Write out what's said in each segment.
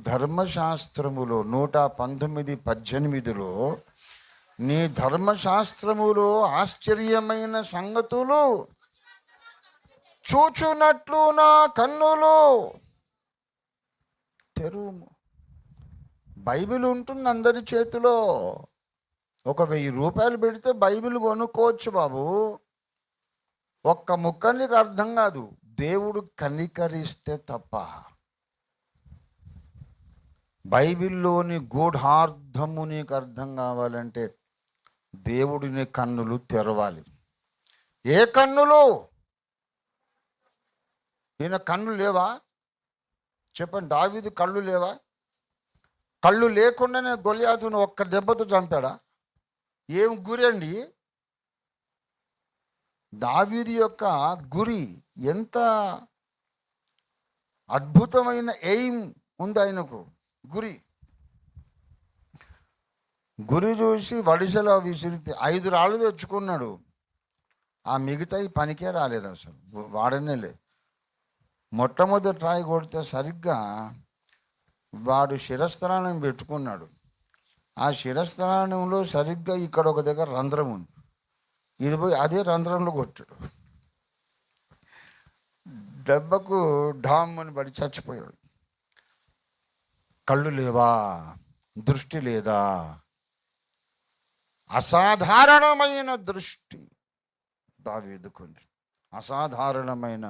ధర్మశాస్త్రములో 119:18లో నీ ధర్మశాస్త్రములో ఆశ్చర్యమైన సంగతులు చూచునట్లు నా కన్నులు తెరువు. బైబిల్ ఉంటుంది అందరి చేతిలో. ఒక 1000 రూపాయలు పెడితే బైబిల్ కొనుక్కోవచ్చు బాబు. ఒక్క ముక్క నీకు అర్థం కాదు, దేవుడు కనికరిస్తే తప్ప. బైబిల్లోని గూఢార్థము నీకు అర్థం కావాలంటే దేవుడిని కన్నులు తెరవాలి. ఏ కన్నులు? ఈయన కన్ను లేవా? చెప్పండి, దావీదు కళ్ళు లేవా? కళ్ళు లేకుండానే గొల్యాతును ఒక్క దెబ్బతో చంపాడా? ఏం గురి అండి దావీదు యొక్క గురి! ఎంత అద్భుతమైన ఎయిమ్ ఉంది ఆయనకు. గురి చూసి వడిసెలో విసిరితే 5 రాళ్ళు తెచ్చుకున్నాడు. ఆ మిగతాయి పనికే రాలేదు, అసలు వాడనేలే. మొట్టమొదటి రాయి కొడితే సరిగ్గా వాడు శిరస్త్రాణం పెట్టుకున్నాడు. ఆ శిరస్త్రాణంలో సరిగ్గా ఇక్కడ ఒక దగ్గర రంధ్రం ఉంది. ఇది పోయి అదే రంధ్రంలో కొట్టాడు. దెబ్బకు ఢామ్ అని పడి చచ్చిపోయాడు. కళ్ళు లేవా? దృష్టి లేదా? అసాధారణమైన దృష్టి దావీదుకుంది. అసాధారణమైన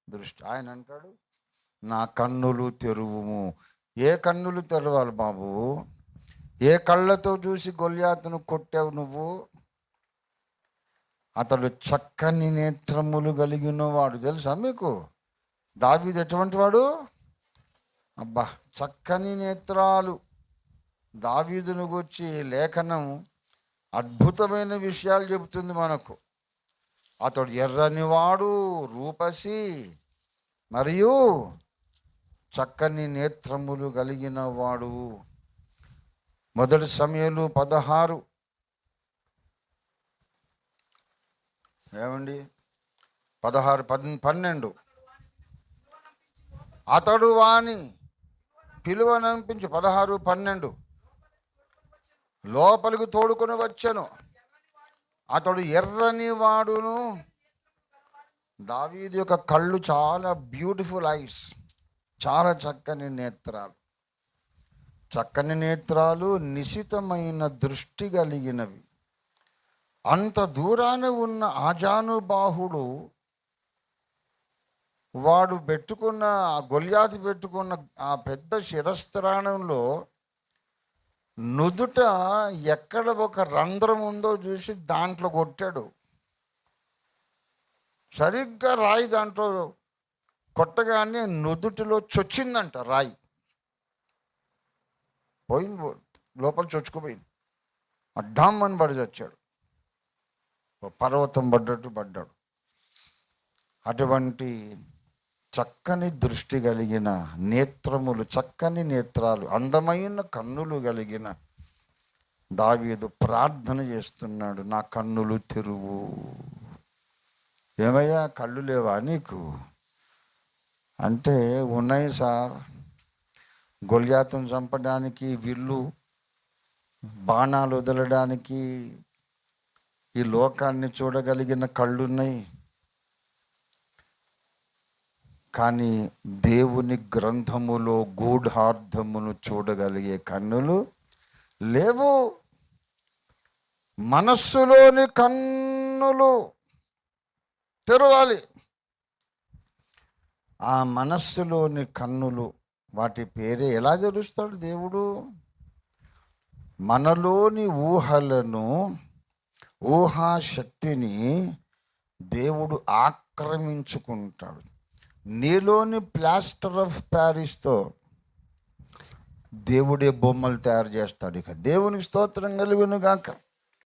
దృష్టి. ఆయన అంటాడు, నా కన్నులు తెరువుము. ఏ కన్నులు తెరవాలి బాబు? ఏ కళ్ళతో చూసి గొల్యాతును కొట్టావు నువ్వు? అతడు చక్కని నేత్రములు కలిగిన వాడు. తెలుసా మీకు దావీదు ఎటువంటి వాడు? అబ్బా, చక్కని నేత్రాలు. దావీదును గురించి లేఖనం అద్భుతమైన విషయాలు చెబుతుంది మనకు. అతడు ఎర్రనివాడు, రూపసి, మరియు చక్కని నేత్రములు కలిగిన వాడు. 1 సమూయేలు 16 ఏమండి 16:12 అతడు వాని పిలువనంపించి 16:12 లోపలికి తోడుకొని వచ్చాను. అతడు ఎర్రని వాడును. దావీదు యొక్క కళ్ళు చాలా బ్యూటిఫుల్ ఐస్, చాలా చక్కని నేత్రాలు. చక్కని నేత్రాలు, నిశితమైన దృష్టి కలిగినవి. అంత దూరాన ఉన్న ఆజానుబాహుడు వాడు పెట్టుకున్న గొల్యాతు పెట్టుకున్న ఆ పెద్ద శిరస్త్రాణంలో నుదుట ఎక్కడ ఒక రంధ్రం ఉందో చూసి దాంట్లో కొట్టాడు. సరిగ్గా రాయి దాంట్లో కొట్టగానే నుదుటిలో చొచ్చిందంట రాయి. పోయింది, లోపల చొచ్చుకుపోయింది. డామ్మని పడి చచ్చాడు. పర్వతం పడ్డాడు. అటువంటి చక్కని దృష్టి కలిగిన నేత్రములు, చక్కని నేత్రాలు, అందమైన కన్నులు కలిగిన దావీదు ప్రార్థన చేస్తున్నాడు, నా కన్నులు తెరువు. ఏమయ్యా, కళ్ళు లేవా నీకు అంటే, ఉన్నాయి సార్. గొల్యాతును చంపడానికి, విల్లు బాణాలు వదలడానికి, ఈ లోకాన్ని చూడగలిగిన కళ్ళున్నాయి. కానీ దేవుని గ్రంథములో గూఢార్థమును చూడగలిగే కన్నులు లేవు. మనస్సులోని కన్నులు తెరవాలి. ఆ మనస్సులోని కన్నులు, వాటి పేరే ఎలా తెరుస్తాడు దేవుడు? మనలోని ఊహలను, ఊహాశక్తిని దేవుడు ఆక్రమించుకుంటాడు. నీలోని ప్లాస్టర్ ఆఫ్ ప్యారిస్తో దేవుడే బొమ్మలు తయారు చేస్తాడు. ఇక దేవునికి స్తోత్రం కలుగును గాక.